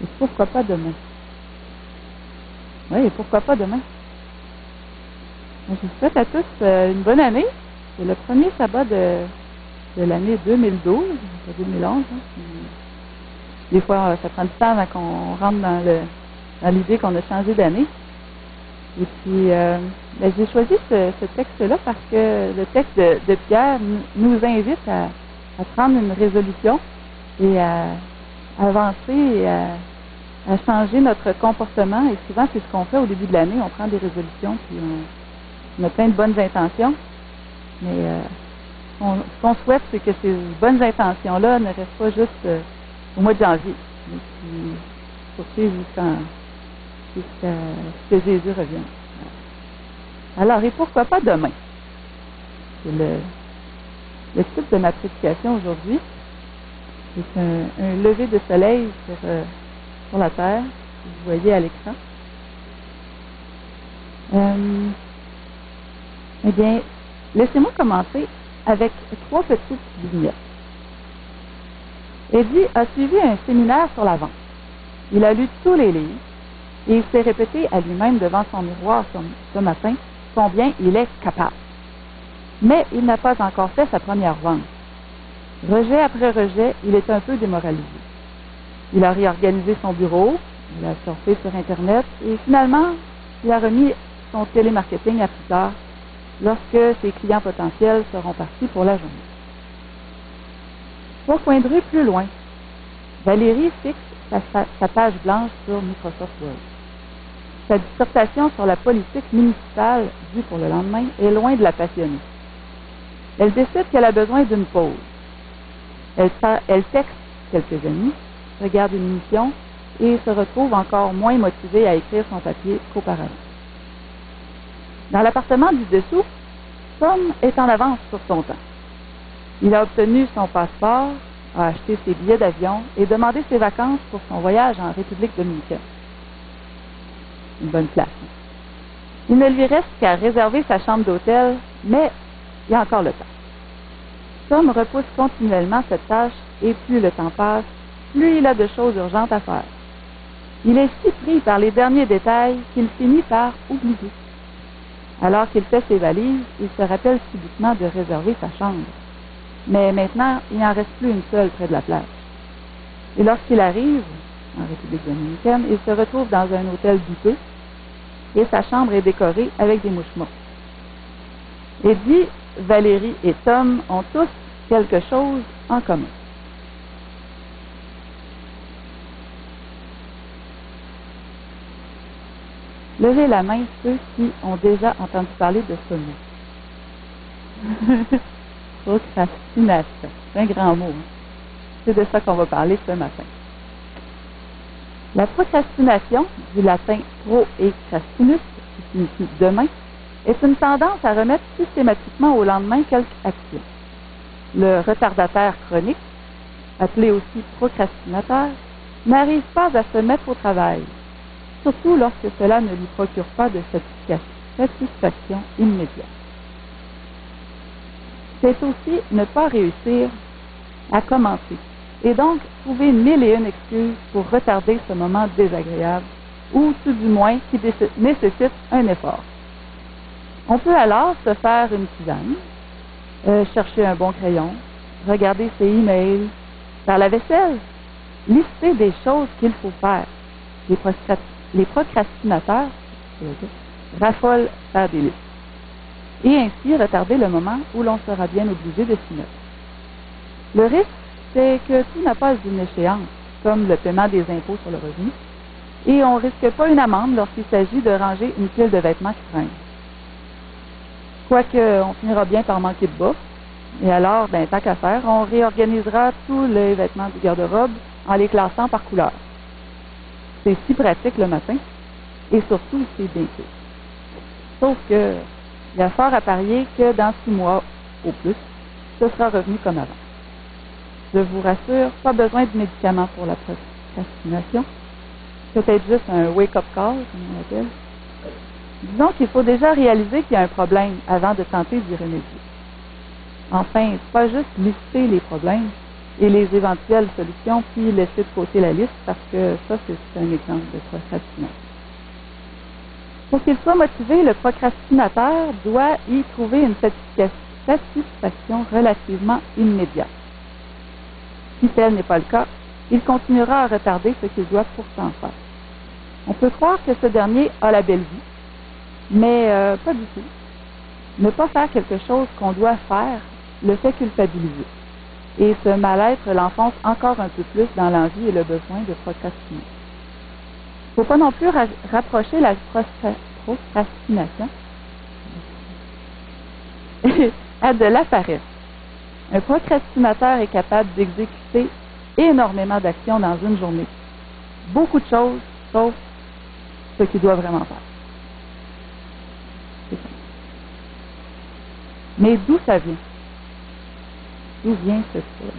Et pourquoi pas demain? Oui, et pourquoi pas demain? Je vous souhaite à tous une bonne année. C'est le premier sabbat de l'année 2012, pas 2011. Hein. Des fois, ça prend du temps avant qu'on rentre dans l'idée qu'on a changé d'année. Et puis, j'ai choisi ce texte-là parce que le texte de Pierre nous invite à prendre une résolution et à avancer et à changer notre comportement. Et souvent, c'est ce qu'on fait au début de l'année. On prend des résolutions, puis on a plein de bonnes intentions. Mais ce qu'on souhaite, c'est que ces bonnes intentions-là ne restent pas juste au mois de janvier, mais qui poursuivent jusqu'à ce que Jésus revienne. Alors, et pourquoi pas demain? C'est le titre de ma prédication aujourd'hui. C'est un lever de soleil sur la terre, que vous voyez à l'écran. Eh bien, laissez-moi commencer avec 3 petites vignettes. Eddie a suivi un séminaire sur la vente. Il a lu tous les livres et il s'est répété à lui-même devant son miroir ce matin combien il est capable. Mais il n'a pas encore fait sa première vente. Rejet après rejet, il est un peu démoralisé. Il a réorganisé son bureau, il a surfé sur Internet et finalement, il a remis son télémarketing à plus tard lorsque ses clients potentiels seront partis pour la journée. 3 coins de rue plus loin, Valérie fixe sa page blanche sur Microsoft Word. Sa dissertation sur la politique municipale due pour le lendemain est loin de la passionner. Elle décide qu'elle a besoin d'une pause. Elle texte quelques amis, regarde une émission et se retrouve encore moins motivée à écrire son papier qu'auparavant. Dans l'appartement du dessous, Tom est en avance sur son temps. Il a obtenu son passeport, a acheté ses billets d'avion et demandé ses vacances pour son voyage en République dominicaine. Une bonne place. Il ne lui reste qu'à réserver sa chambre d'hôtel, mais il y a encore le temps. Tom repousse continuellement cette tâche et plus le temps passe, plus il a de choses urgentes à faire. Il est si pris par les derniers détails qu'il finit par oublier. Alors qu'il fait ses valises, il se rappelle subitement de réserver sa chambre. Mais maintenant, il n'en reste plus une seule près de la plage. Et lorsqu'il arrive en République dominicaine, il se retrouve dans un hôtel douteux et sa chambre est décorée avec des mouches mortes. Eddie, Valérie et Tom ont tous quelque chose en commun. Levez la main ceux qui ont déjà entendu parler de ce mot. Procrastination. C'est un grand mot. Hein? C'est de ça qu'on va parler ce matin. La procrastination, du latin pro et crastinus, qui signifie demain, est une tendance à remettre systématiquement au lendemain quelque action. Le retardataire chronique, appelé aussi procrastinateur, n'arrive pas à se mettre au travail, surtout lorsque cela ne lui procure pas de satisfaction immédiate. C'est aussi ne pas réussir à commencer, et donc trouver 1001 excuses pour retarder ce moment désagréable, ou tout du moins qui nécessite un effort. On peut alors se faire une tisane, chercher un bon crayon, regarder ses emails, faire la vaisselle, lister des choses qu'il faut faire. Les procrastinateurs raffolent faire des listes. Et ainsi retarder le moment où l'on sera bien obligé de s'y mettre. Le risque, c'est que tout n'a pas une échéance, comme le paiement des impôts sur le revenu, et on ne risque pas une amende lorsqu'il s'agit de ranger une pile de vêtements qui traînent. Quoique, on finira bien par manquer de bouffe, et alors, tant qu'à faire, on réorganisera tous les vêtements du garde-robe en les classant par couleur. C'est si pratique le matin, et surtout, c'est bien fait. Sauf que, il y a fort à parier que dans 6 mois au plus, ce sera revenu comme avant. Je vous rassure, pas besoin de médicaments pour la procrastination. Peut-être juste un wake-up call, comme on l'appelle. Disons qu'il faut déjà réaliser qu'il y a un problème avant de tenter d'y remédier. Enfin, c'est pas juste lister les problèmes, et les éventuelles solutions, puis laisser de côté la liste, parce que ça, c'est un exemple de procrastination. Pour qu'il soit motivé, le procrastinateur doit y trouver une satisfaction relativement immédiate. Si tel n'est pas le cas, il continuera à retarder ce qu'il doit pourtant faire. On peut croire que ce dernier a la belle vie, mais pas du tout. Ne pas faire quelque chose qu'on doit faire le fait culpabiliser. Et ce mal-être l'enfonce encore un peu plus dans l'envie et le besoin de procrastiner. Il ne faut pas non plus rapprocher la procrastination à de la paresse. Un procrastinateur est capable d'exécuter énormément d'actions dans une journée. Beaucoup de choses, sauf ce qu'il doit vraiment faire. Mais d'où ça vient? D'où vient ce trouble?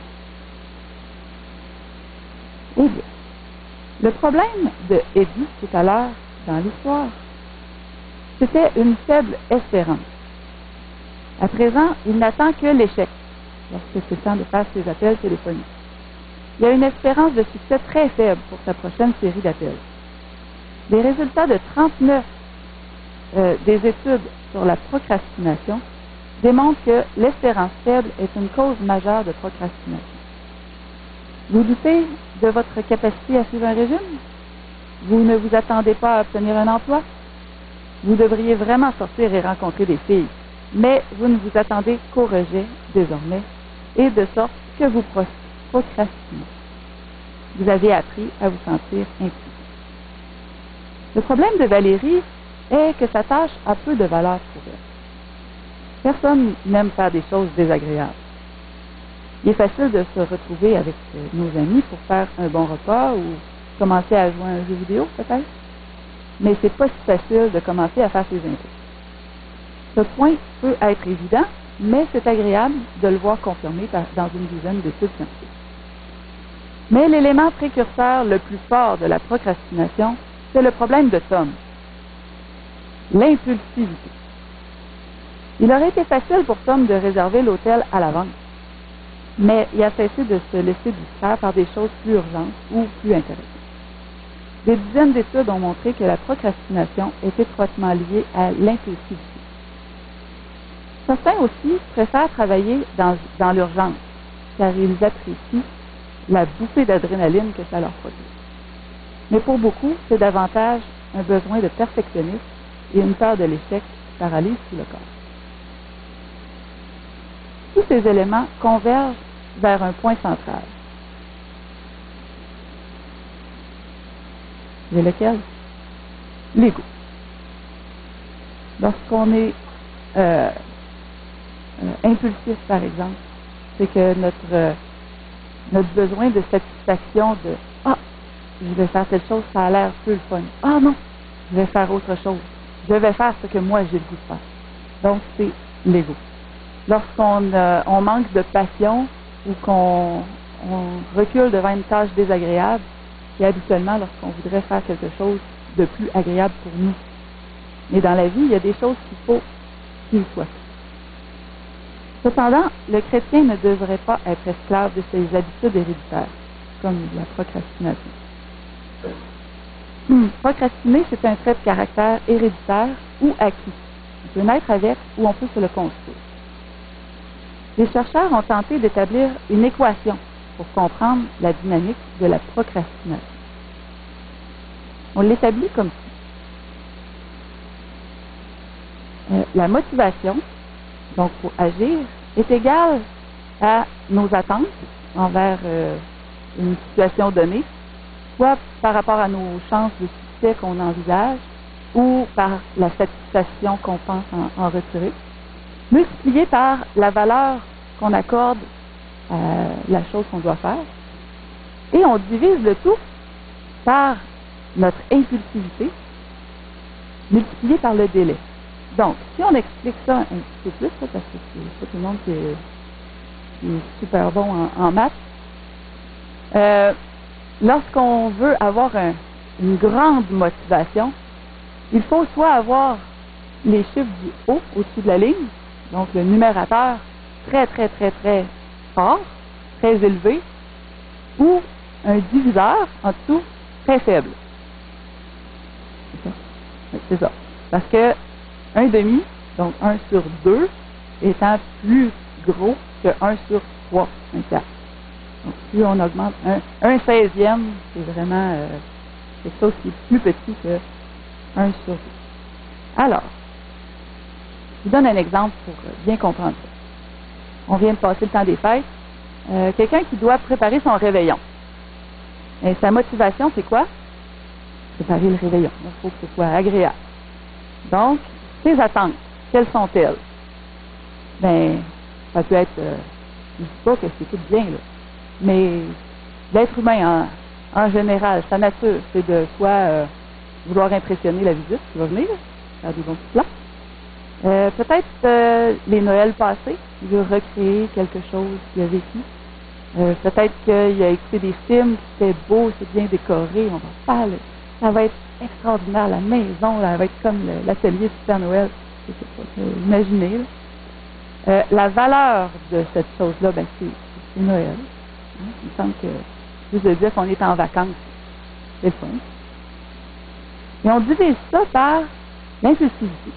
Eh bien, le problème de Eddie tout à l'heure dans l'histoire, c'était une faible espérance. À présent, il n'attend que l'échec lorsque c'est le temps de faire ses appels téléphoniques. Il y a une espérance de succès très faible pour sa prochaine série d'appels. Les résultats de 39 des études sur la procrastination démontrent que l'espérance faible est une cause majeure de procrastination. Vous doutez de votre capacité à suivre un régime? Vous ne vous attendez pas à obtenir un emploi? Vous devriez vraiment sortir et rencontrer des filles, mais vous ne vous attendez qu'au rejet désormais, et de sorte que vous procrastinez. Vous avez appris à vous sentir impuissant. Le problème de Valérie est que sa tâche a peu de valeur pour elle. Personne n'aime faire des choses désagréables. Il est facile de se retrouver avec nos amis pour faire un bon repas ou commencer à jouer à un jeu vidéo, peut-être. Mais c'est pas si facile de commencer à faire ses impôts. Ce point peut être évident, mais c'est agréable de le voir confirmé dans une dizaine d'études scientifiques. Mais l'élément précurseur le plus fort de la procrastination, c'est le problème de Tom. L'impulsivité. Il aurait été facile pour Tom de réserver l'hôtel à l'avance, mais il a cessé de se laisser distraire par des choses plus urgentes ou plus intéressantes. Des dizaines d'études ont montré que la procrastination est étroitement liée à l'impulsivité. Certains aussi préfèrent travailler dans l'urgence, car ils apprécient la bouffée d'adrénaline que ça leur produit. Mais pour beaucoup, c'est davantage un besoin de perfectionnisme et une peur de l'échec qui paralyse tout le corps. Tous ces éléments convergent vers un point central. C'est lequel? L'ego. Lorsqu'on est impulsif, par exemple, c'est que notre besoin de satisfaction de « Ah, je vais faire telle chose, ça a l'air plus le fun. Ah non, je vais faire autre chose. Je vais faire ce que moi j'ai le goût de faire. » Donc, c'est l'ego. Lorsqu'on on manque de passion ou qu'on recule devant une tâche désagréable, c'est habituellement lorsqu'on voudrait faire quelque chose de plus agréable pour nous. Mais dans la vie, il y a des choses qu'il faut qu'il soit fait. Cependant, le chrétien ne devrait pas être esclave de ses habitudes héréditaires, comme la procrastination. Procrastiner, c'est un trait de caractère héréditaire ou acquis. On peut naître avec ou on peut se le construire. Les chercheurs ont tenté d'établir une équation pour comprendre la dynamique de la procrastination. On l'établit comme ci. La motivation, donc pour agir, est égale à nos attentes envers une situation donnée, soit par rapport à nos chances de succès qu'on envisage, ou par la satisfaction qu'on pense en retirer, multiplié par la valeur qu'on accorde à la chose qu'on doit faire, et on divise le tout par notre impulsivité, multiplié par le délai. Donc, si on explique ça un petit peu plus, parce que c'est pas tout le monde qui est super bon en maths, lorsqu'on veut avoir une grande motivation, il faut soit avoir les chiffres du haut au-dessus de la ligne, donc le numérateur très, très, très, très fort, très élevé, ou un diviseur en dessous très faible. C'est ça. Oui, c'est ça. Parce que 1,5, donc 1 sur 2, étant plus gros que 1 sur 3, un quart. Donc, plus on augmente, un 16e, c'est vraiment quelque chose qui est plus petit que 1 sur 2. Alors, je vous donne un exemple pour bien comprendre ça. On vient de passer le temps des fêtes. Quelqu'un qui doit préparer son réveillon. Et sa motivation, c'est quoi? Préparer le réveillon. Il faut que ce soit agréable. Donc, ses attentes, quelles sont-elles? Bien, ça peut être, je ne dis pas que c'est tout bien, là, mais l'être humain en général, sa nature, c'est de soit vouloir impressionner la visite qui va venir, faire des bons petits plans. Peut-être les Noëls passés, il veut recréer quelque chose qu'il a vécu. Peut-être qu'il a écouté des films, c'était beau, c'est bien décoré, on va faire, ça va être extraordinaire, la maison, là, elle va être comme l'atelier du Père Noël. Imaginez. La valeur de cette chose-là, ben, c'est Noël. Hein? Il me semble que, juste de dire qu'on est en vacances, c'est le fun. Et on divise ça par l'impulsivité.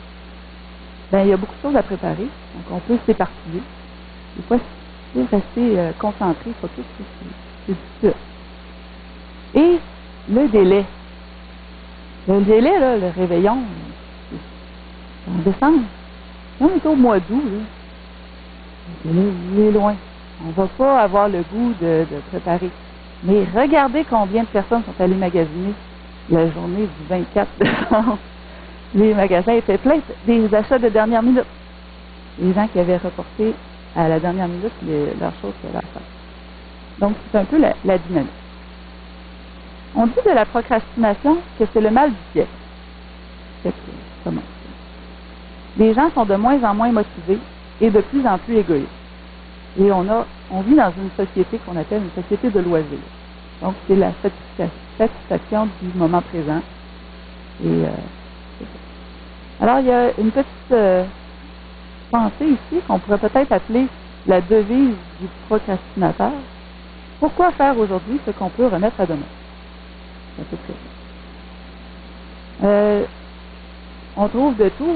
Ben, il y a beaucoup de choses à préparer, donc on peut s'éparpiller. Des fois, c'est rester concentré, focus, c'est difficile. Et le délai. Le délai, là, le réveillon, c'est en décembre. On est au mois d'août, là. Il est loin. On ne va pas avoir le goût de préparer. Mais regardez combien de personnes sont allées magasiner la journée du 24 décembre. Les magasins étaient pleins des achats de dernière minute. Les gens qui avaient reporté à la dernière minute leurs choses qu'ils avaient à faire. Donc, c'est un peu la dynamique. On dit de la procrastination que c'est le mal du siècle. C'est comment? Les gens sont de moins en moins motivés et de plus en plus égoïstes. Et on vit dans une société qu'on appelle une société de loisirs. Donc, c'est la satisfaction du moment présent. Et alors, il y a une petite pensée ici qu'on pourrait peut-être appeler la devise du procrastinateur. Pourquoi faire aujourd'hui ce qu'on peut remettre à demain? C'est à peu près. On trouve de tout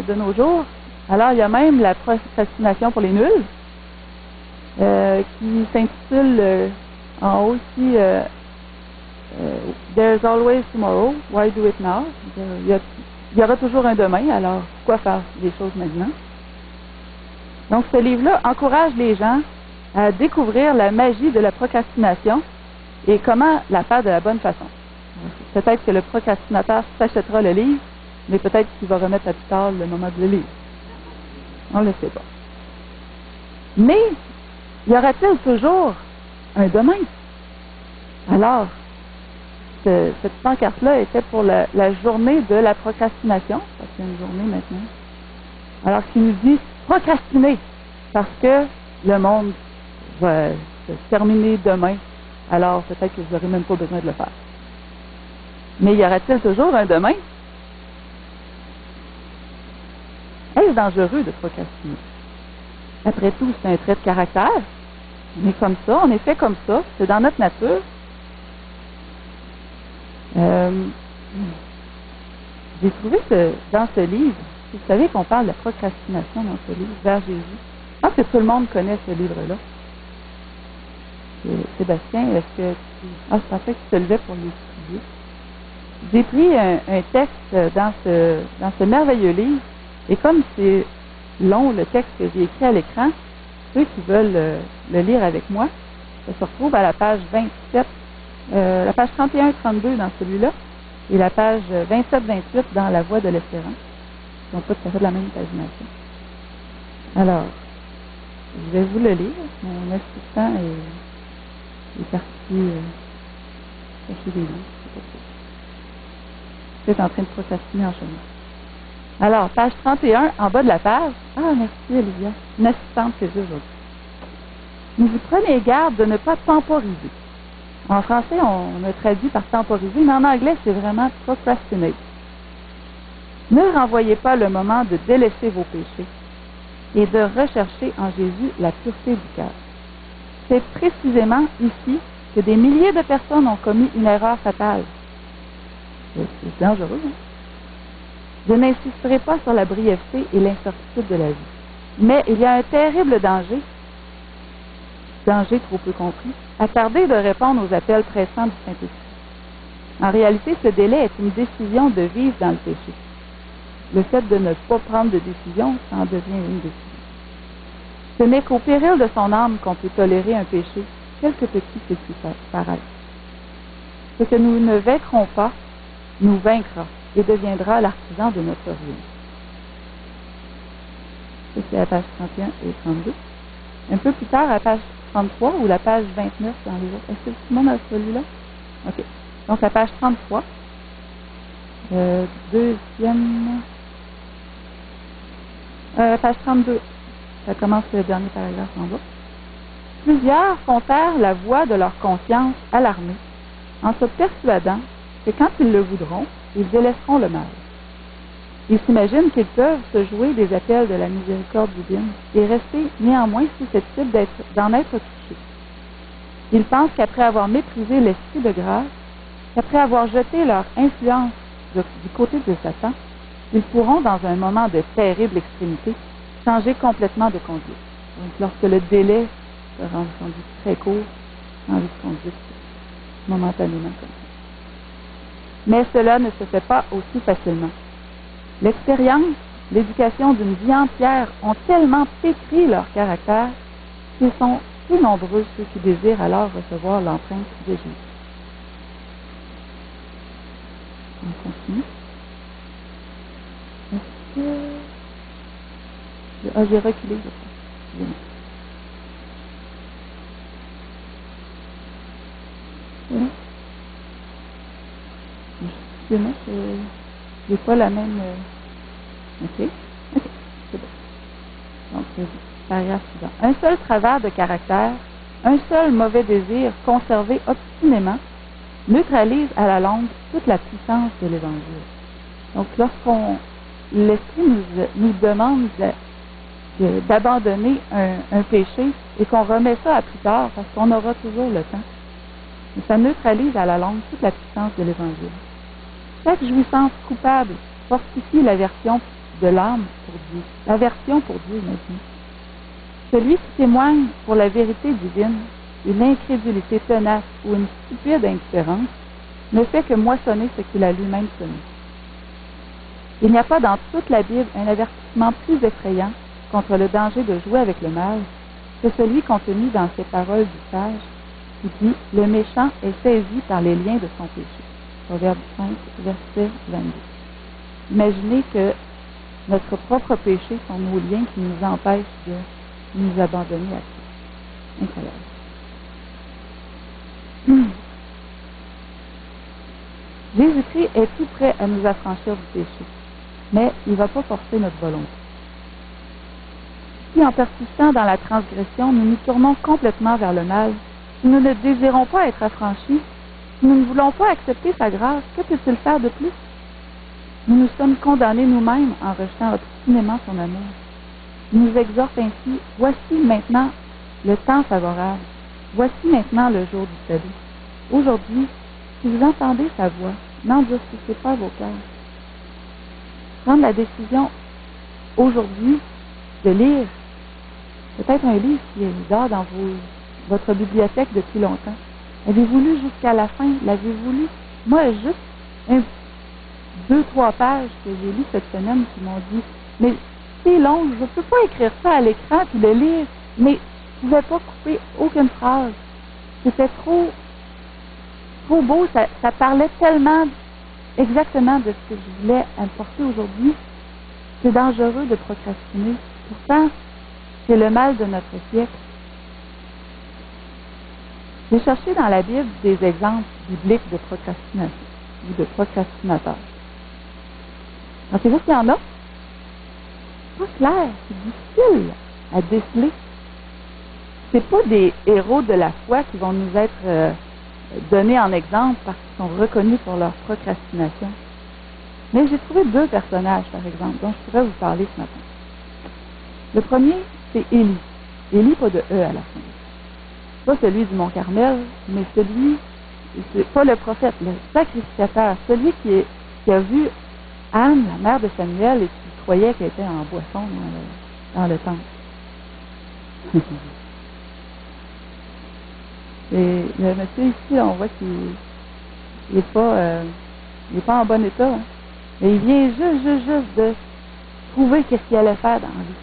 de nos jours. Alors, il y a même la procrastination pour les nuls, qui s'intitule en haut ici There's always tomorrow, why do it now? Il y aura toujours un demain, alors pourquoi faire les choses maintenant? Donc, ce livre-là encourage les gens à découvrir la magie de la procrastination et comment la faire de la bonne façon. Peut-être que le procrastinateur s'achètera le livre, mais peut-être qu'il va remettre à plus tard le moment de le lire. On ne le sait pas. Mais, y aura-t-il toujours un demain? Alors, cette pancarte-là était pour la journée de la procrastination, parce qu'il y a une journée maintenant. Alors, qui nous dit procrastiner, parce que le monde va se terminer demain, alors peut-être que vous n'aurez même pas besoin de le faire. Mais y aura-t-il toujours un demain? Est-ce dangereux de procrastiner? Après tout, c'est un trait de caractère. On est comme ça, on est fait comme ça, c'est dans notre nature. J'ai trouvé dans ce livre, vous savez qu'on parle de la procrastination dans ce livre, vers Jésus. Je pense que tout le monde connaît ce livre-là. Sébastien, est-ce que tu... Ah, je pensais que tu te levais pour l'étudier. J'ai pris un texte dans ce merveilleux livre, et comme c'est long, le texte que j'ai écrit à l'écran, ceux qui veulent le lire avec moi, ça se retrouve à la page 27, la page 31-32 dans celui-là, et la page 27-28 dans La Voix de l'Espérance. Ils n'ont pas tout à fait de la même pagination. Alors, je vais vous le lire. Mon assistant est parti chercher des livres. Je suis en train de procrastiner en chemin. Alors, page 31, en bas de la page. Ah, merci Olivia. Une assistante que j'ai aujourd'hui. Mais vous prenez garde de ne pas temporiser. En français, on a traduit par temporiser, mais en anglais, c'est vraiment procrastinate. Ne renvoyez pas le moment de délaisser vos péchés et de rechercher en Jésus la pureté du cœur. c'est précisément ici que des milliers de personnes ont commis une erreur fatale. C'est dangereux, hein? Je n'insisterai pas sur la brièveté et l'incertitude de la vie. Mais il y a un terrible danger trop peu compris, à tarder de répondre aux appels pressants du Saint-Esprit. En réalité, ce délai est une décision de vivre dans le péché. Le fait de ne pas prendre de décision, ça en devient une décision. Ce n'est qu'au péril de son âme qu'on peut tolérer un péché, quelque petit qu'il puisse paraître. Ce que nous ne vaincrons pas, nous vaincra et deviendra l'artisan de notre ruine. Ça, c'est la page 31 et 32. Un peu plus tard, à la page 33 ou la page 29 dans les autres. Est-ce que tout le monde a celui-là? OK. Donc, la page 33, deuxième... page 32, ça commence le dernier paragraphe en bas. Plusieurs font taire la voix de leur conscience alarmée en se persuadant que quand ils le voudront, ils délaisseront le mal. Ils s'imaginent qu'ils peuvent se jouer des appels de la miséricorde divine et rester néanmoins susceptibles d'en être touchés. Ils pensent qu'après avoir méprisé l'esprit de grâce, qu'après avoir jeté leur influence du côté de Satan, ils pourront, dans un moment de terrible extrémité, changer complètement de conduite. Donc, lorsque le délai se rend rendu très court, changer de conduite momentanément comme ça. Mais cela ne se fait pas aussi facilement. L'expérience, l'éducation d'une vie entière ont tellement pétri leur caractère qu'ils sont plus nombreux ceux qui désirent alors recevoir l'empreinte de Jésus. On continue. Est-ce que... Ah, j'ai reculé, je crois. Oui. Excusez-moi, je n'ai pas la même... OK, c'est bon. Donc, paragraphe suivant. Un seul travers de caractère, un seul mauvais désir conservé obstinément neutralise à la longue toute la puissance de l'Évangile. Donc, l'Esprit nous demande d'abandonner un péché et qu'on remet ça à plus tard parce qu'on aura toujours le temps. Mais ça neutralise à la longue toute la puissance de l'Évangile. Chaque jouissance coupable fortifie l'aversion de l'âme pour Dieu. L'aversion pour Dieu, maintenant. Celui qui témoigne pour la vérité divine, une incrédulité tenace ou une stupide indifférence, ne fait que moissonner ce qu'il a lui-même semé. Il n'y a pas dans toute la Bible un avertissement plus effrayant contre le danger de jouer avec le mal que celui contenu dans ces paroles du sage qui dit « Le méchant est saisi par les liens de son péché ». Proverbe 5, verset 22. Imaginez que notre propre péché sont nos liens qui nous empêchent de nous abandonner à Dieu. Incroyable. Jésus-Christ est tout prêt à nous affranchir du péché, mais il ne va pas forcer notre volonté. Si en persistant dans la transgression, nous nous tournons complètement vers le mal, si nous ne désirons pas être affranchis, si nous ne voulons pas accepter sa grâce, que peut-il faire de plus? Nous nous sommes condamnés nous-mêmes en rejetant obstinément son amour. Il nous exhorte ainsi, voici maintenant le temps favorable, voici maintenant le jour du salut. Aujourd'hui, si vous entendez sa voix, n'endurcissez pas vos cœurs. Prendre la décision aujourd'hui de lire peut-être un livre qui est là dans votre bibliothèque depuis longtemps. Avez-vous lu jusqu'à la fin? L'avez-vous lu? Moi, juste 2-3 pages que j'ai lues cette semaine qui m'ont dit « Mais c'est long, je ne peux pas écrire ça à l'écran puis le lire, mais je ne pouvais pas couper aucune phrase. C'était trop beau, ça parlait tellement exactement de ce que je voulais apporter aujourd'hui. C'est dangereux de procrastiner. Pourtant, c'est le mal de notre siècle. J'ai cherché dans la Bible des exemples bibliques de procrastination ou de procrastinateurs. Pensez-vous qu'il y en a? C'est pas clair, c'est difficile à déceler. C'est pas des héros de la foi qui vont nous être donnés en exemple parce qu'ils sont reconnus pour leur procrastination. Mais j'ai trouvé 2 personnages, par exemple, dont je pourrais vous parler ce matin. Le premier, c'est Élie. Élie, pas de E à la fin. pas celui du Mont Carmel, mais celui, c'est pas le prophète, le sacrificateur, celui qui a vu Anne, la mère de Samuel, et qui croyait qu'elle était en boisson dans le temple. Et le monsieur ici, on voit qu'il n'est pas en bon état. Hein. Mais il vient juste de trouver qu'est-ce qu'il allait faire dans la vie.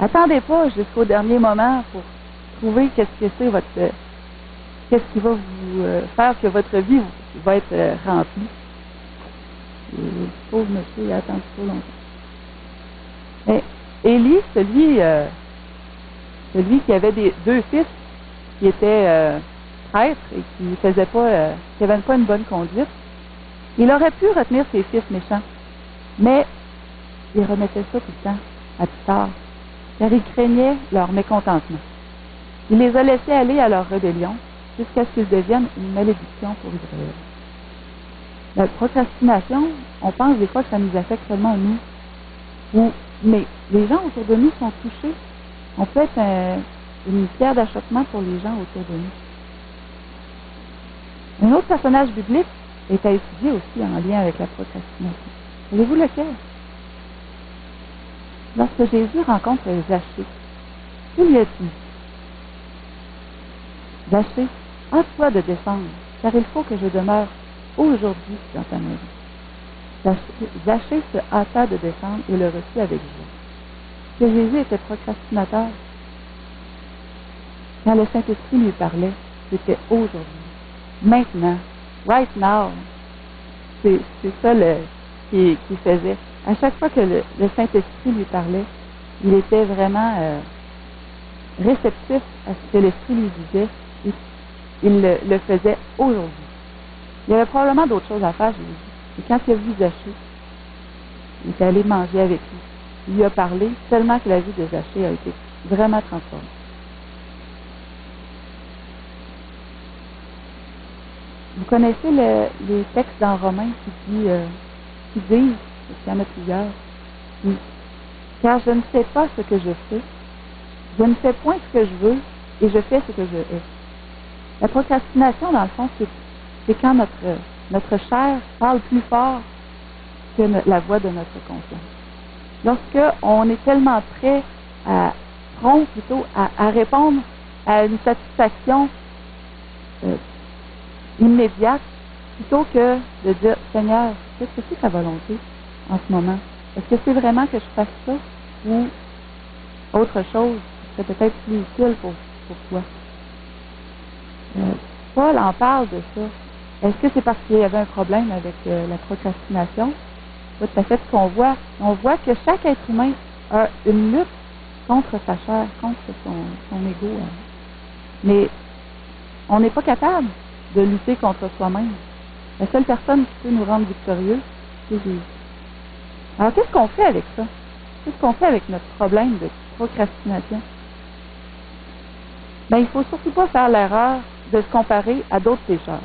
Attendez pas jusqu'au dernier moment pour trouver qu'est-ce que c'est qu'est-ce qui va vous faire que votre vie va être remplie. Et le pauvre monsieur, il a attendu trop longtemps. Mais Élie, celui qui avait deux fils qui étaient prêtres et qui n'avaient pas une bonne conduite, il aurait pu retenir ses fils méchants, mais il remettait ça tout le temps à plus tard, car il craignait leur mécontentement. Il les a laissés aller à leur rébellion jusqu'à ce qu'ils deviennent une malédiction pour Israël. La procrastination, on pense des fois que ça nous affecte seulement nous, mais les gens autour de nous sont touchés. On peut être une pierre d'achoppement pour les gens autour de nous. Un autre personnage biblique est à étudier aussi en lien avec la procrastination. Savez-vous lequel? Lorsque Jésus rencontre Zachée, que lui a-t-il dit? Zachée, hâte-toi de descendre, car il faut que je demeure aujourd'hui dans ta maison. Zachée se hâta de descendre et le reçut avec joie. Que Jésus était procrastinateur. Quand le Saint-Esprit lui parlait, c'était aujourd'hui, maintenant, right now. C'est ça qu'il faisait. À chaque fois que le Saint-Esprit lui parlait, il était vraiment réceptif à ce que l'Esprit lui disait. Et il le faisait aujourd'hui. Il y avait probablement d'autres choses à faire, Jésus. Et quand il a vu Zachée, il est allé manger avec lui. Il lui a parlé tellement que la vie de Zachée a été vraiment transformée. Vous connaissez les textes dans Romains qui disent, parce qu'il y en a plusieurs, car je ne sais pas ce que je fais, je ne fais point ce que je veux, et je fais ce que je hais. La procrastination, dans le fond, c'est quand notre chair parle plus fort que la voix de notre conscience. Lorsqu'on est tellement prompt plutôt à répondre à une satisfaction immédiate, plutôt que de dire, Seigneur, qu'est-ce que c'est ta volonté en ce moment? Est-ce que c'est vraiment que je fasse ça ou autre chose qui serait peut-être plus utile pour toi? Paul en parle de ça. Est-ce que c'est parce qu'il y avait un problème avec la procrastination? C'est tout à fait ce qu'on voit. On voit que chaque être humain a une lutte contre sa chair, contre son ego. Mais on n'est pas capable de lutter contre soi-même. La seule personne qui peut nous rendre victorieux, c'est Jésus. Alors, qu'est-ce qu'on fait avec ça? Qu'est-ce qu'on fait avec notre problème de procrastination? Il ne faut surtout pas faire l'erreur de se comparer à d'autres pécheurs.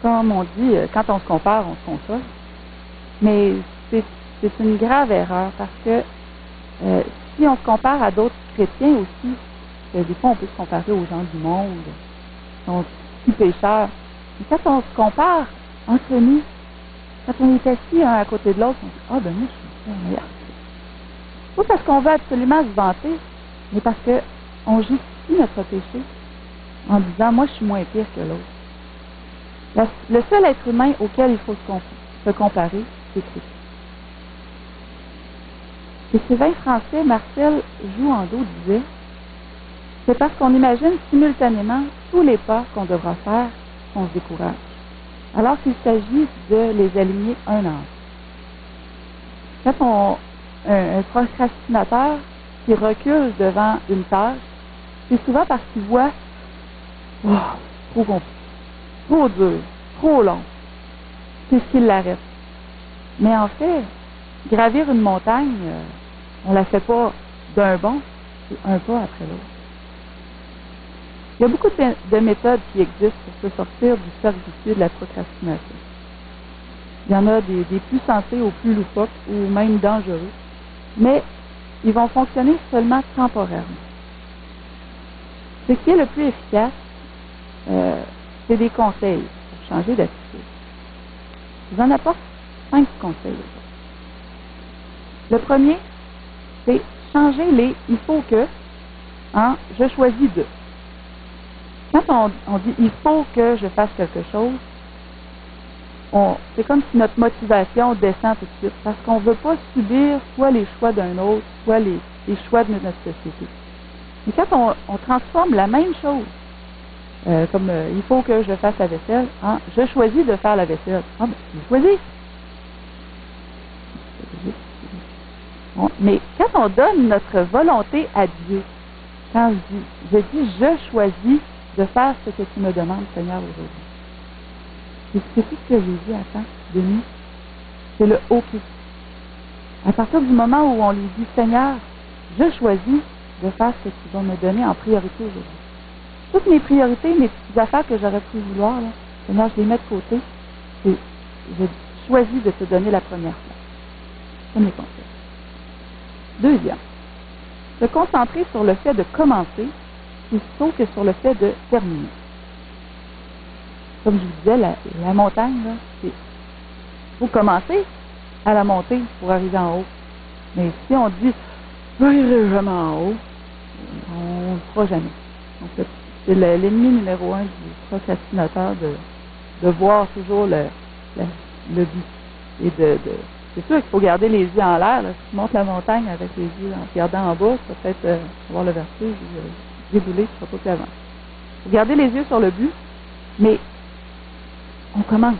Comme on dit, quand on se compare, on se console. Mais c'est une grave erreur parce que si on se compare à d'autres chrétiens aussi, des fois on peut se comparer aux gens du monde, qui sont si pécheurs. Mais quand on se compare entre nous, quand on est assis un à côté de l'autre, on dit, ah ben moi je suis meilleur. Pas parce qu'on veut absolument se vanter, mais parce qu'on justifie notre péché en disant, moi je suis moins pire que l'autre. Le seul être humain auquel il faut se comparer, c'est Christ. L'écrivain français Marcel Jouandeau disait, c'est parce qu'on imagine simultanément tous les pas qu'on devra faire qu'on se décourage, alors qu'il s'agit de les aligner un à un. Quand un procrastinateur qui recule devant une tâche, c'est souvent parce qu'il voit trop compliqué, trop dur, trop long. C'est ce qui l'arrête. Mais en fait, gravir une montagne, on ne la fait pas d'un bond, c'est un pas après l'autre. Il y a beaucoup de méthodes qui existent pour se sortir du cercle vicieux de la procrastination. Il y en a des plus sensés aux plus loufoques ou même dangereux, mais ils vont fonctionner seulement temporairement. Ce qui est le plus efficace, c'est des conseils pour changer d'attitude. Je vous en apporte 5 conseils. Le premier, c'est changer les « il faut que » en « je choisis de ». Quand on dit « il faut que je fasse quelque chose », c'est comme si notre motivation descend tout de suite, parce qu'on ne veut pas subir soit les choix d'un autre, soit les choix de notre société. Mais quand on transforme la même chose, comme il faut que je fasse la vaisselle, hein, je choisis de faire la vaisselle. Ah, ben, je choisis. Bon, mais quand on donne notre volonté à Dieu, quand je dis je choisis de faire ce que tu me demandes, Seigneur, aujourd'hui. C'est tout ce que Jésus attend de nous. C'est le OK. À partir du moment où on lui dit, Seigneur, je choisis de faire ce que tu vas me donner en priorité aujourd'hui. Toutes mes priorités, mes petites affaires que j'aurais pu vouloir, là, Seigneur, je les mets de côté. Et je choisis de te donner la première place. Premier conseil. Deuxième, se concentrer sur le fait de commencer plutôt que sur le fait de terminer. Comme je vous disais, la montagne, là, c'est faut commencer à la montée pour arriver en haut. Mais si on dit je n'irai jamais en haut, on ne le fera jamais. Donc, c'est l'ennemi numéro 1 du procrastinateur de voir toujours le but. Et c'est sûr qu'il faut garder les yeux en l'air. Là. Si tu montes la montagne avec les yeux en regardant en bas, tu vas peut-être avoir le vertige, débouler, tu ne seras pas plus avant. Il faut garder les yeux sur le but, mais on commence.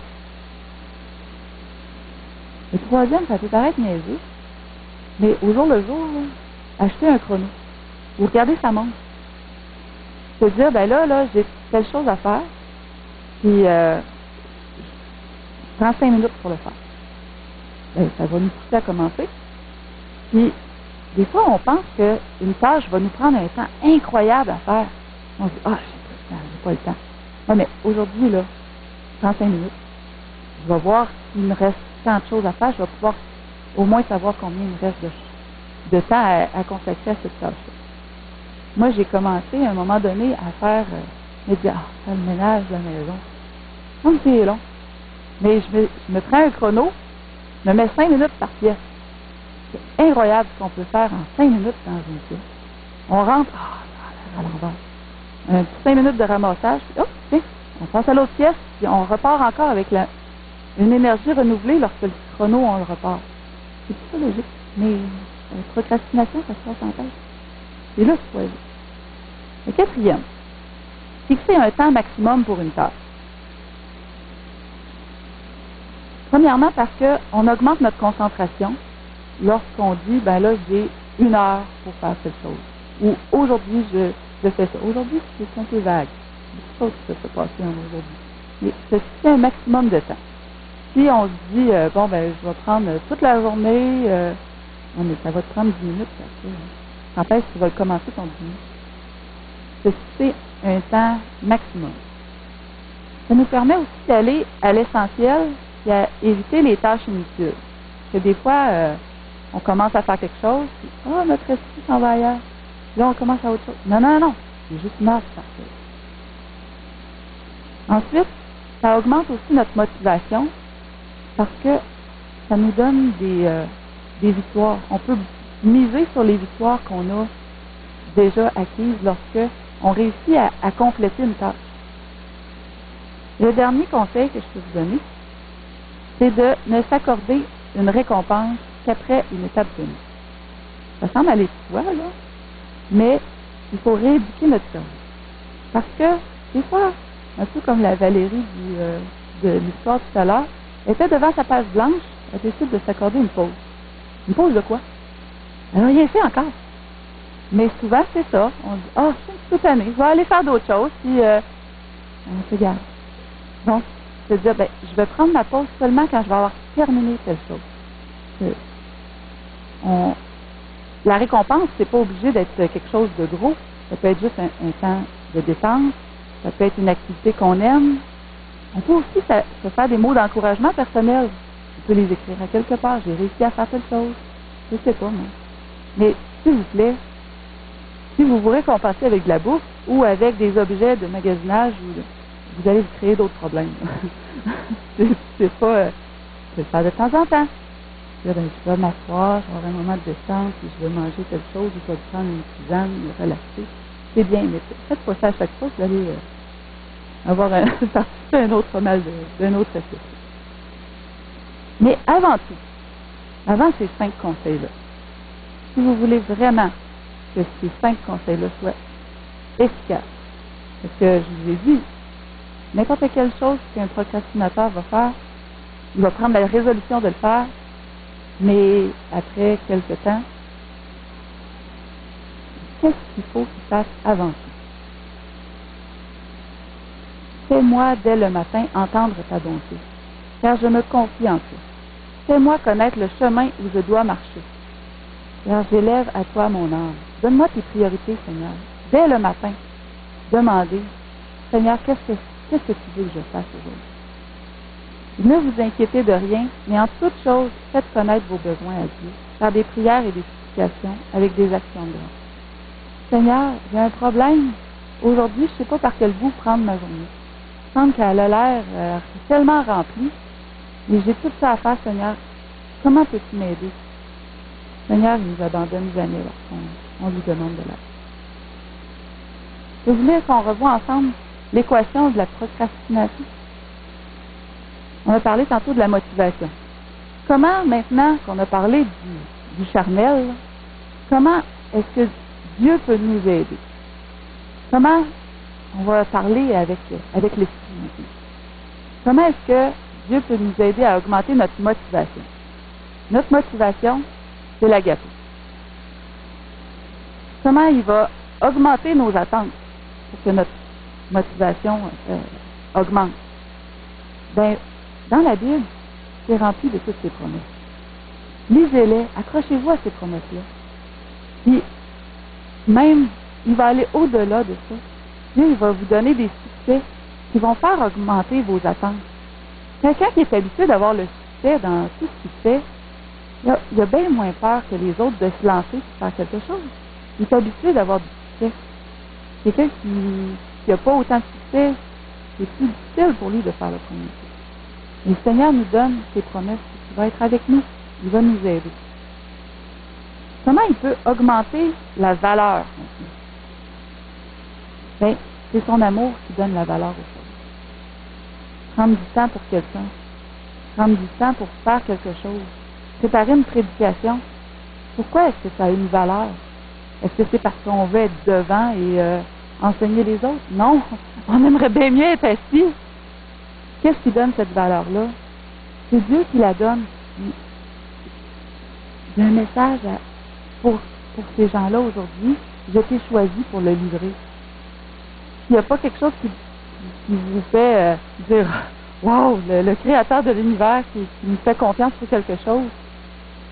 Le troisième, ça peut paraître niaiseux, mais au jour le jour, là, acheter un chrono ou regarder sa montre. Se dire, ben là, j'ai telle chose à faire, puis je prends 5 minutes pour le faire. Ben, ça va nous pousser à commencer. Puis, des fois, on pense qu'une tâche va nous prendre un temps incroyable à faire. On se dit, j'ai pas le temps. Non, mais aujourd'hui, là, 35 minutes. Je vais voir s'il me reste tant de choses à faire. Je vais pouvoir au moins savoir combien il me reste de temps à consacrer à cette tâche-là. Moi, j'ai commencé à un moment donné à faire, me dire, faire le ménage de la maison. Comme c'est long. Mais je me prends un chrono, je me mets 5 minutes par pièce. C'est incroyable ce qu'on peut faire en 5 minutes dans une pièce. On rentre, à l'envers. Un petit 5 minutes de ramassage, puis tiens, on passe à l'autre pièce, puis on repart encore avec une énergie renouvelée lorsque le chrono, on le repart. C'est tout ça logique. Mais la procrastination, ça se passe en tête. C'est là que tu choisis. Le quatrième, fixer un temps maximum pour une tâche. Premièrement, parce qu'on augmente notre concentration lorsqu'on dit, ben là, j'ai 1 heure pour faire cette chose. Ou aujourd'hui, je fais ça. Aujourd'hui, c'est un peu vague. Il y a beaucoup de choses qui peuvent se passer aujourd'hui. Mais c'est un maximum de temps. Si on se dit, je vais prendre toute la journée, non, mais ça va te prendre 10 minutes. Quand est-ce que tu vas commencer ton 10 minutes? C'est un temps maximum. Ça nous permet aussi d'aller à l'essentiel et à éviter les tâches inutiles. Parce que des fois, on commence à faire quelque chose, puis, notre esprit s'en va ailleurs. Là, on commence à autre chose. Non, c'est juste une heure de partir. Ensuite, ça augmente aussi notre motivation parce que ça nous donne des victoires. On peut miser sur les victoires qu'on a déjà acquises lorsque on réussit à compléter une tâche. Le dernier conseil que je peux vous donner, c'est de ne s'accorder une récompense qu'après une étape finie. Ça semble aller de soi, là, mais il faut rééduquer notre cerveau. Parce que, des fois, un peu comme la Valérie de l'histoire tout à l'heure, elle était devant sa page blanche, elle décide de s'accorder une pause. Une pause de quoi? Elle n'a rien fait encore. Mais souvent, c'est ça. On dit, je suis un petit peu tannée, je vais aller faire d'autres choses, puis on se garde. Donc, c'est dire, je vais prendre ma pause seulement quand je vais avoir terminé telle chose. La récompense, c'est pas obligé d'être quelque chose de gros. Ça peut être juste un temps de détente. Ça peut être une activité qu'on aime. On peut aussi se faire des mots d'encouragement personnel. On peut les écrire à quelque part. J'ai réussi à faire telle chose. Je sais pas, moi. Mais, s'il vous plaît, si vous vous récompensez avec de la bouffe, ou avec des objets de magasinage, vous allez vous créer d'autres problèmes. c'est pas... je vais le faire de temps en temps. Là, ben, je vais m'asseoir, je vais avoir un moment de détente, puis je vais manger quelque chose, je vais prendre une tisane, me relaxer. C'est bien, mais faites pas ça à chaque fois, vous allez avoir participé à un autre mal d'un autre effet. Mais avant tout, avant ces 5 conseils-là, si vous voulez vraiment que ces 5 conseils-là soient efficaces, parce que je vous ai dit, n'importe quelle chose qu'un procrastinateur va faire, il va prendre la résolution de le faire, mais après quelque temps, qu'est-ce qu'il faut qu'il fasse avant tout? Fais-moi dès le matin entendre ta bonté, car je me confie en toi. Fais-moi connaître le chemin où je dois marcher, car j'élève à toi mon âme. Donne-moi tes priorités, Seigneur. Dès le matin, demandez, Seigneur, qu'est-ce que tu veux que je fasse aujourd'hui? Ne vous inquiétez de rien, mais en toute chose, faites connaître vos besoins à Dieu, par des prières et des supplications, avec des actions de grâce. Seigneur, j'ai un problème. Aujourd'hui, je ne sais pas par quel bout prendre ma journée. Il me semble qu'elle a l'air tellement remplie, mais j'ai tout ça à faire, Seigneur. Comment peux-tu m'aider? Seigneur, il nous abandonne jamais lorsqu'on lui demande de l'aide. Je voulais qu'on revoie ensemble l'équation de la procrastination. On a parlé tantôt de la motivation. Comment, maintenant qu'on a parlé du charnel, comment est-ce que Dieu peut nous aider? Comment on va parler avec l'Esprit? Comment est-ce que Dieu peut nous aider à augmenter notre motivation? Notre motivation, c'est l'agapé. Comment il va augmenter nos attentes pour que notre motivation augmente? Ben, dans la Bible, c'est rempli de toutes ces promesses. Lisez-les, accrochez-vous à ces promesses-là. Puis, même, il va aller au-delà de ça. Dieu, il va vous donner des succès qui vont faire augmenter vos attentes. Quelqu'un qui est habitué d'avoir le succès dans tout ce qu'il fait, il a bien moins peur que les autres de se lancer pour faire quelque chose. Il est habitué d'avoir du succès. Quelqu'un qui n'a pas autant de succès, c'est plus difficile pour lui de faire le premier pas. Le Seigneur nous donne ses promesses, il va être avec nous, il va nous aider. Comment il peut augmenter la valeur? Bien, c'est son amour qui donne la valeur aux choses. Prendre du temps pour quelqu'un, prendre du temps pour faire quelque chose, préparer une prédication. Pourquoi est-ce que ça a une valeur? Est-ce que c'est parce qu'on veut être devant et enseigner les autres? Non, on aimerait bien mieux être assis. Qu'est-ce qui donne cette valeur-là? C'est Dieu qui la donne. J'ai un message pour ces gens-là aujourd'hui. J'ai été choisi pour le livrer. Il n'y a pas quelque chose qui vous fait dire « Wow, le créateur de l'univers qui nous fait confiance pour quelque chose.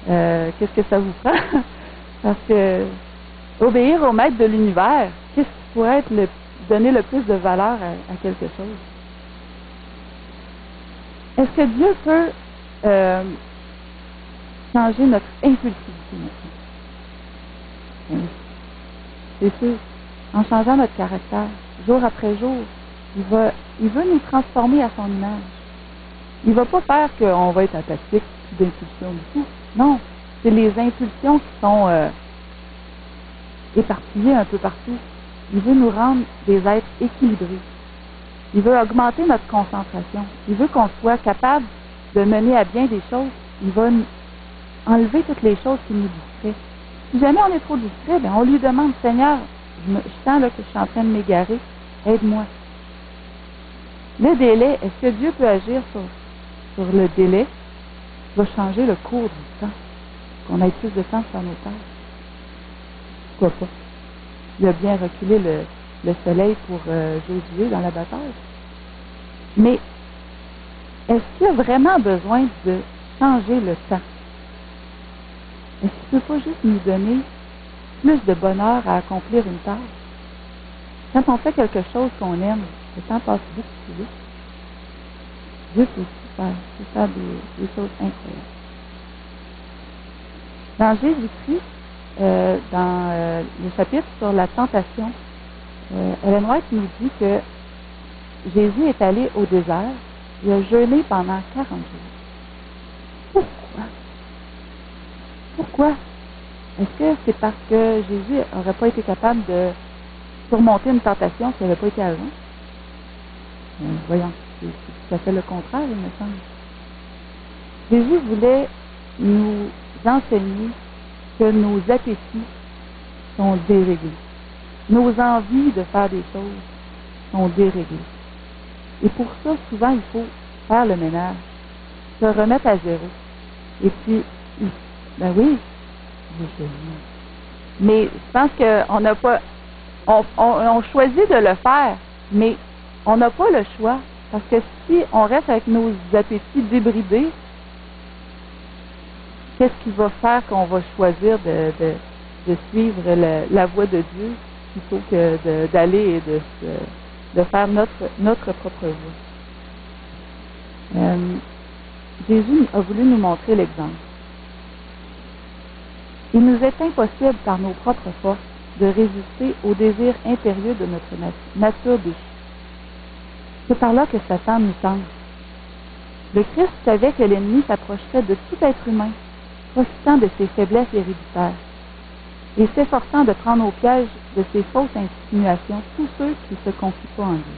Qu'est-ce que ça vous prend? » Parce que obéir au maître de l'univers, qu'est-ce qui pourrait donner le plus de valeur à quelque chose? Est-ce que Dieu peut changer notre impulsivité maintenant? Oui. C'est sûr. En changeant notre caractère, jour après jour, il veut nous transformer à son image. Il ne va pas faire qu'on va être apathique d'impulsion du tout. Non, c'est les impulsions qui sont éparpillées un peu partout. Il veut nous rendre des êtres équilibrés. Il veut augmenter notre concentration. Il veut qu'on soit capable de mener à bien des choses. Il va enlever toutes les choses qui nous distraient. Si jamais on est trop distrait, bien, on lui demande, Seigneur, je sens là, que je suis en train de m'égarer, aide-moi. Le délai, est-ce que Dieu peut agir sur le délai? Il va changer le cours du temps, qu'on ait plus de temps sur nos tâches. Pourquoi pas? Il a bien reculé le soleil pour Josué dans la bataille. Mais est-ce qu'il y a vraiment besoin de changer le temps? Est-ce qu'il ne peut pas juste nous donner plus de bonheur à accomplir une tâche? Quand on fait quelque chose qu'on aime, le temps passe beaucoup plus vite. Dieu peut aussi faire des choses incroyables. Dans Jésus-Christ, dans le chapitre sur la tentation, Ellen White nous dit que Jésus est allé au désert, il a jeûné pendant 40 jours. Pourquoi? Est-ce que c'est parce que Jésus n'aurait pas été capable de surmonter une tentation s'il n'avait pas été à jeun? Voyons, c'est tout à fait le contraire, il me semble. Jésus voulait nous enseigner que nos appétits sont déréglés. Nos envies de faire des choses sont déréglées. Et pour ça, souvent, il faut faire le ménage, se remettre à zéro. Et puis, ben oui, mais je pense qu'on n'a pas, on choisit de le faire, mais on n'a pas le choix. Parce que si on reste avec nos appétits débridés, qu'est-ce qui va faire qu'on va choisir de suivre la voie de Dieu plutôt que d'aller et de faire notre propre voie? Jésus a voulu nous montrer l'exemple. Il nous est impossible par nos propres forces de résister aux désirs impérieux de notre nature déchue. C'est par là que Satan nous tente. Le Christ savait que l'ennemi s'approcherait de tout être humain, profitant de ses faiblesses héréditaires, et s'efforçant de prendre au piège de ses fausses insinuations tous ceux qui ne se confient pas en Dieu.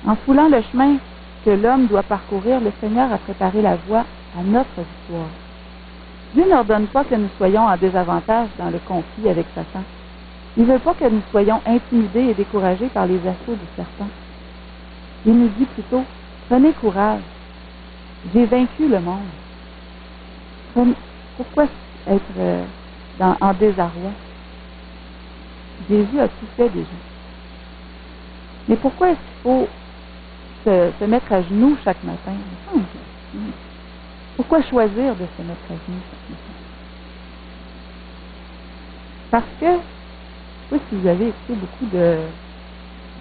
En foulant le chemin que l'homme doit parcourir, le Seigneur a préparé la voie à notre victoire. Dieu n'ordonne pas que nous soyons en désavantage dans le conflit avec Satan. Il ne veut pas que nous soyons intimidés et découragés par les assauts du serpent. Il nous dit plutôt, prenez courage, j'ai vaincu le monde. Pourquoi être en désarroi? Jésus a tout fait déjà. Mais pourquoi est-ce qu'il faut se mettre à genoux chaque matin? Pourquoi choisir de se mettre à genoux chaque matin? Parce que, je ne sais pas si vous avez écouté beaucoup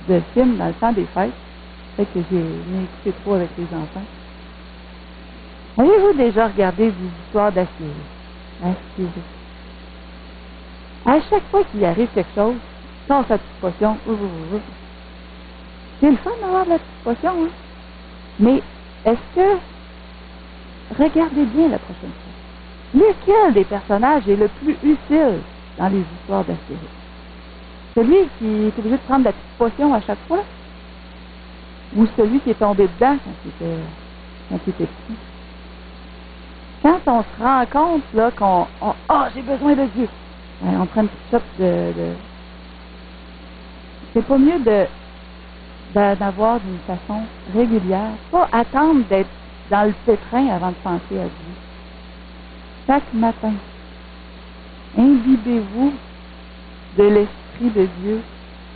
de films dans le temps des fêtes, peut-être que j'ai écouté trop avec les enfants. Avez-vous déjà regardé des histoires d'Astérix? À chaque fois qu'il arrive quelque chose, sort sa petite potion. C'est le fun d'avoir de la petite potion, hein? Mais est-ce que, regardez bien la prochaine fois, lequel des personnages est le plus utile dans les histoires d'Astérix? Celui qui est obligé de prendre la petite potion à chaque fois? Ou celui qui est tombé dedans quand il était petit? Quand on se rend compte là qu'on j'ai besoin de Dieu, on prend une petite shot de c'est pas mieux d'avoir d'une façon régulière, pas attendre d'être dans le pétrin avant de penser à Dieu. Chaque matin, imbibez-vous de l'Esprit de Dieu,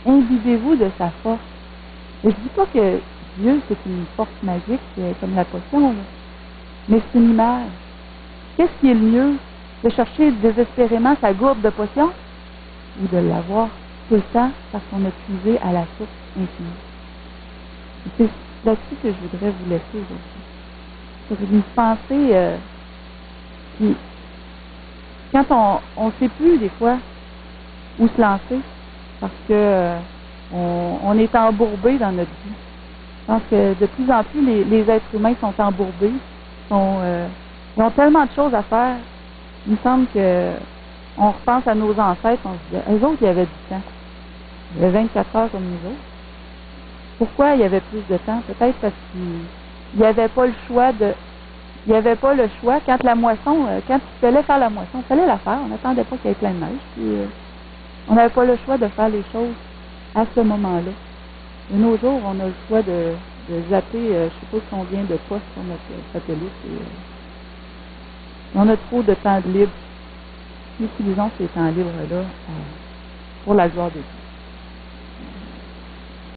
imbibez-vous de sa force. Et je dis pas que Dieu c'est une force magique comme la potion, là, mais c'est une image. Qu'est-ce qui est le mieux? De chercher désespérément sa gourde de potion ou de l'avoir tout le temps parce qu'on a puisé à la source infinie? C'est là-dessus que je voudrais vous laisser aujourd'hui. Sur une pensée qui, quand on ne sait plus des fois où se lancer parce que on est embourbé dans notre vie. Je pense que de plus en plus les êtres humains sont embourbés, ils ont tellement de choses à faire. Il me semble que on repense à nos ancêtres, on se dit, eux autres, il y avait du temps. Il y avait 24 heures comme nous autres. Pourquoi il y avait plus de temps? Peut-être parce qu'il n'y avait pas le choix il n'y avait pas le choix. Quand la moisson, quand il fallait faire la moisson, il fallait la faire. On n'attendait pas qu'il y ait plein de neige. Puis, on n'avait pas le choix de faire les choses à ce moment-là. De nos jours, on a le choix de zapper, je ne sais pas combien de postes sur notre satellite. On a trop de temps libre. Utilisons ces temps libres-là pour la gloire de Dieu.